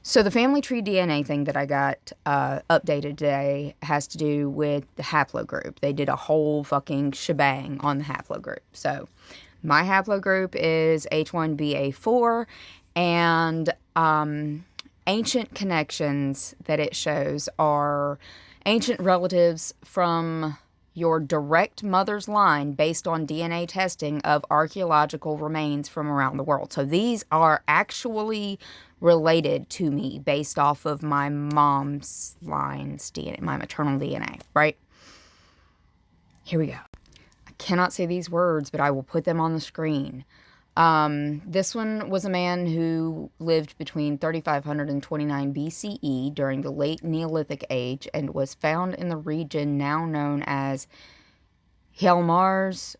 So the family tree DNA thing that I got updated today has to do with the haplogroup. They did a whole fucking shebang on the haplogroup. So my haplogroup is H1BA4, and ancient connections that it shows are ancient relatives from your direct mother's line based on DNA testing of archaeological remains from around the world. So these are actually related to me based off of my mom's line's DNA, my maternal DNA, right? Here we go. I cannot say these words, but I will put them on the screen. This one was a man who lived between 3500 and 29 BCE during the late Neolithic age and was found in the region now known as Hjalmars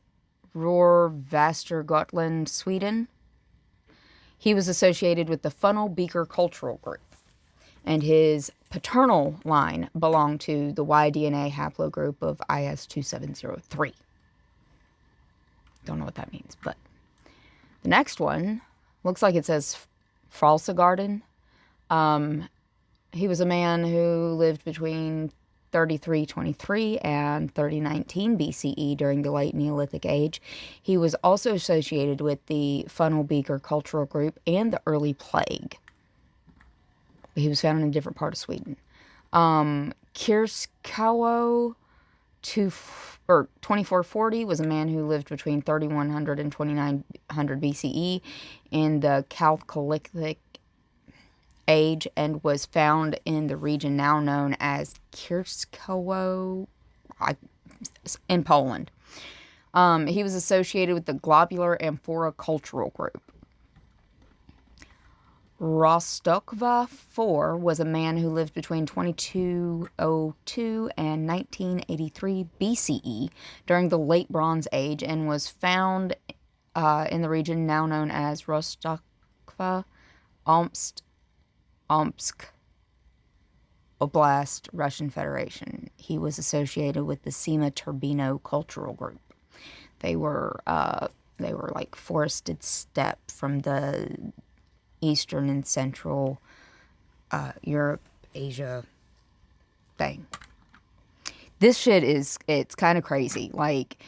Ruhr Västergötland, Sweden. He was associated with the Funnel Beaker cultural group, and his paternal line belonged to the Y-DNA haplogroup of IS2703. Don't know what that means, but the next one looks like it says Falsegarden. He was a man who lived between 3323 and 3019 BCE during the late Neolithic age. He was also associated with the Funnel Beaker cultural group and the early plague. He was found in a different part of Sweden. Kirskao 2440 was a man who lived between 3100 and 2900 BCE in the Chalcolithic age and was found in the region now known as Kirskowo in Poland. He was associated with the Globular Amphora cultural group. Rostokva 4 was a man who lived between 2202 and 1983 BCE during the Late Bronze Age and was found in the region now known as Rostokva Omsk Oblast, Russian Federation. He was associated with the Sima Turbino cultural group. They were like forested steppe from the Eastern and Central Europe, Asia thing. This shit it's kind of crazy. Like,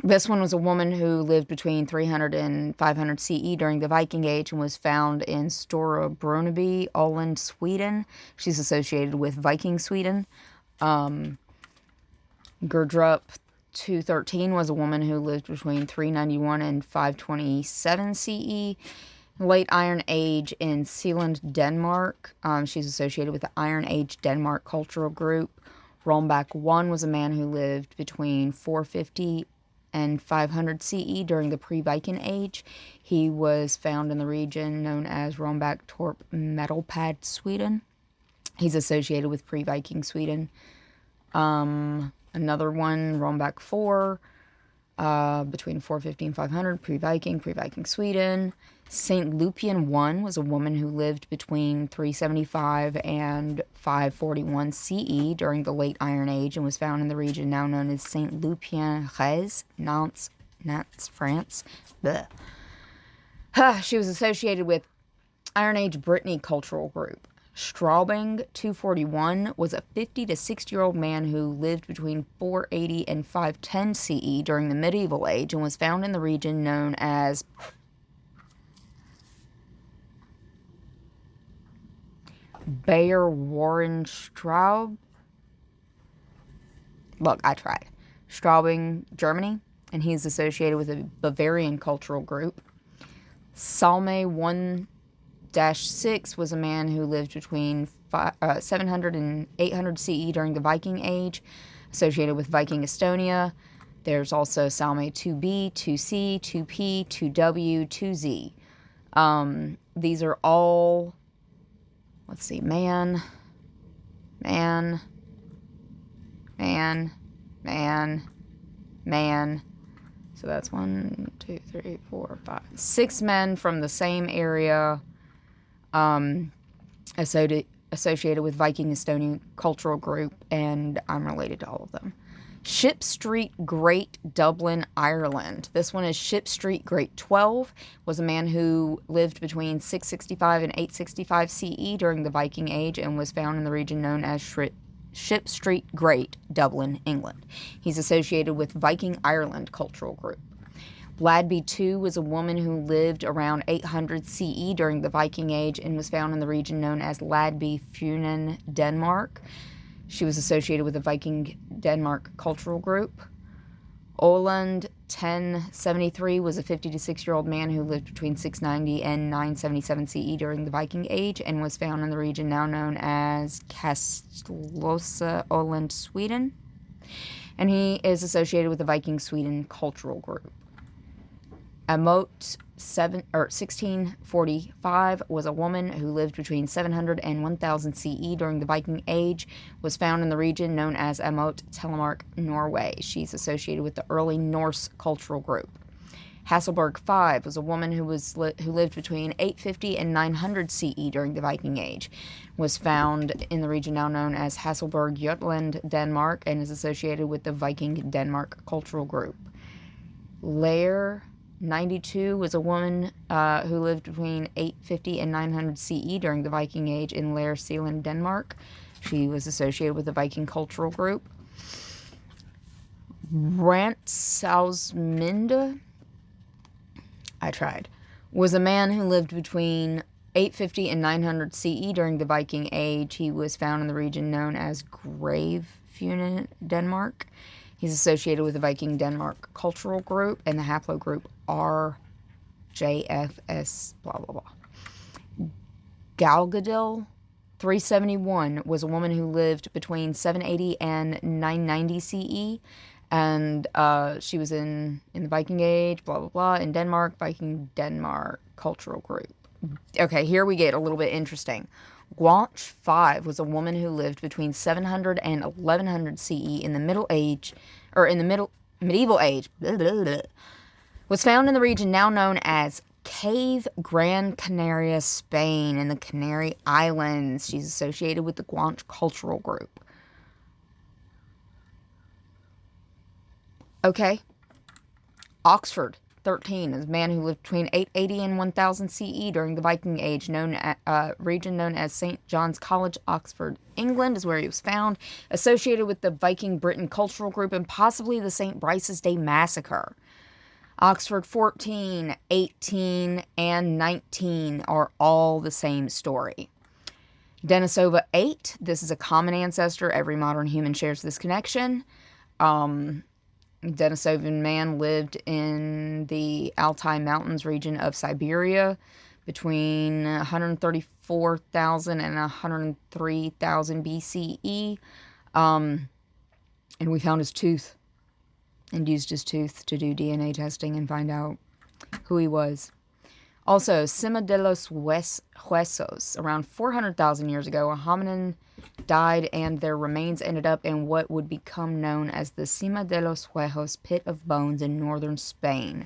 this one was a woman who lived between 300 and 500 CE during the Viking Age and was found in Stora Bruneby, Åland, Sweden. She's associated with Viking Sweden. Gerdrup 213 was a woman who lived between 391 and 527 CE. Late Iron Age in Sealand, Denmark. She's associated with the Iron Age Denmark cultural group. Rolmbach 1 was a man who lived between 450 and 500 CE during the pre-Viking Age. He was found in the region known as Rolmbach Torp Medelpad, Sweden. He's associated with pre-Viking Sweden. Another one, Rolmbach 4, between 450 and 500, pre-Viking Sweden. St. Lupian 1 was a woman who lived between 375 and 541 CE during the Late Iron Age and was found in the region now known as St. Lupien-Rez, Nantes, France. Blech. She was associated with Iron Age Brittany cultural group. Straubing 241 was a 50 to 60-year-old man who lived between 480 and 510 CE during the medieval age and was found in the region known as Bayer Warrenstraub. Look, I tried. Straubing, Germany, and he's associated with a Bavarian cultural group. Salme 1-6 was a man who lived between 700 and 800 CE during the Viking Age, associated with Viking Estonia. There's also Salme 2B, 2C, 2P, 2W, 2Z. These are all, let's see, man. So that's 1, 2, 3, 4, 5, 6 men from the same area, associated with Viking Estonian cultural group, and I'm related to all of them. Ship Street Great, Dublin, Ireland. This one is Ship Street Great 12, was a man who lived between 665 and 865 CE during the Viking Age and was found in the region known as Ship Street Great, Dublin, England. He's associated with Viking Ireland cultural group. Pt.2 was a woman who lived around 800 CE during the Viking Age and was found in the region known as Ladby-Funen, Denmark. She was associated with the Viking Denmark cultural group. Oland 1073 was a 50 to 6-year-old man who lived between 690 and 977 CE during the Viking Age and was found in the region now known as Kastlösa, Oland, Sweden. And he is associated with the Viking Sweden cultural group. Amot 1645 was a woman who lived between 700 and 1000 CE during the Viking Age, was found in the region known as Amot, Telemark, Norway. She's associated with the early Norse cultural group. Hasselberg 5 was a woman who lived between 850 and 900 CE during the Viking Age, was found in the region now known as Hasselberg, Jutland, Denmark, and is associated with the Viking Denmark cultural group. Lair 92 was a woman who lived between 850 and 900 CE during the Viking Age in Lair, Sealand, Denmark. She was associated with the Viking cultural group. Brantsausminde, I tried, was a man who lived between 850 and 900 CE during the Viking Age. He was found in the region known as Grave-Funen, Denmark. He's associated with the Viking Denmark cultural group and the haplogroup RJFS, blah, blah, blah. Galgadil 371 was a woman who lived between 780 and 990 CE, and she was in the Viking Age, blah, blah, blah, in Denmark, Viking Denmark cultural group. Okay, here we get a little bit interesting. Guanche 5 was a woman who lived between 700 and 1100 CE in the Medieval Age, blah, blah, blah, was found in the region now known as Cave Gran Canaria, Spain, in the Canary Islands. She's associated with the Guanche cultural group. Okay. Oxford 13 is a man who lived between 880 and 1000 CE during the Viking Age, region known as St. John's College, Oxford, England, is where he was found, associated with the Viking Britain cultural group and possibly the St. Brice's Day Massacre. Oxford 14, 18, and 19 are all the same story. Denisova 8, this is a common ancestor. Every modern human shares this connection. Denisovan man lived in the Altai Mountains region of Siberia between 134,000 and 103,000 BCE. And we found his tooth and used his tooth to do DNA testing and find out who he was. Also, Cima de los Huesos. Around 400,000 years ago, a hominin died and their remains ended up in what would become known as the Cima de los Huesos pit of bones in northern Spain.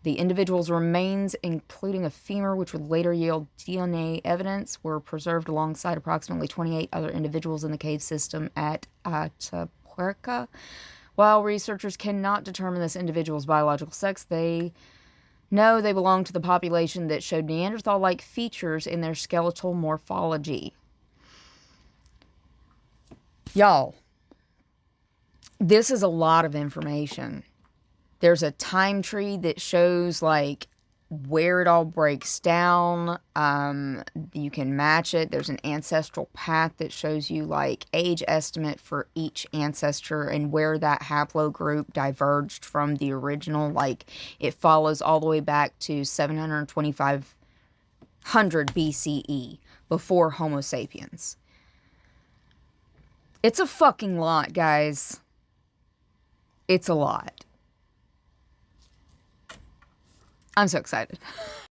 The individual's remains, including a femur, which would later yield DNA evidence, were preserved alongside approximately 28 other individuals in the cave system at Atapuerca. While researchers cannot determine this individual's biological sex, they know they belong to the population that showed Neanderthal-like features in their skeletal morphology. Y'all, this is a lot of information. There's a time tree that shows, like, where it all breaks down. You can match it. There's an ancestral path that shows you, like, age estimate for each ancestor and where that haplogroup diverged from the original. Like, it follows all the way back to 72500 BCE, before Homo sapiens. It's a fucking lot, guys. It's a lot. I'm so excited.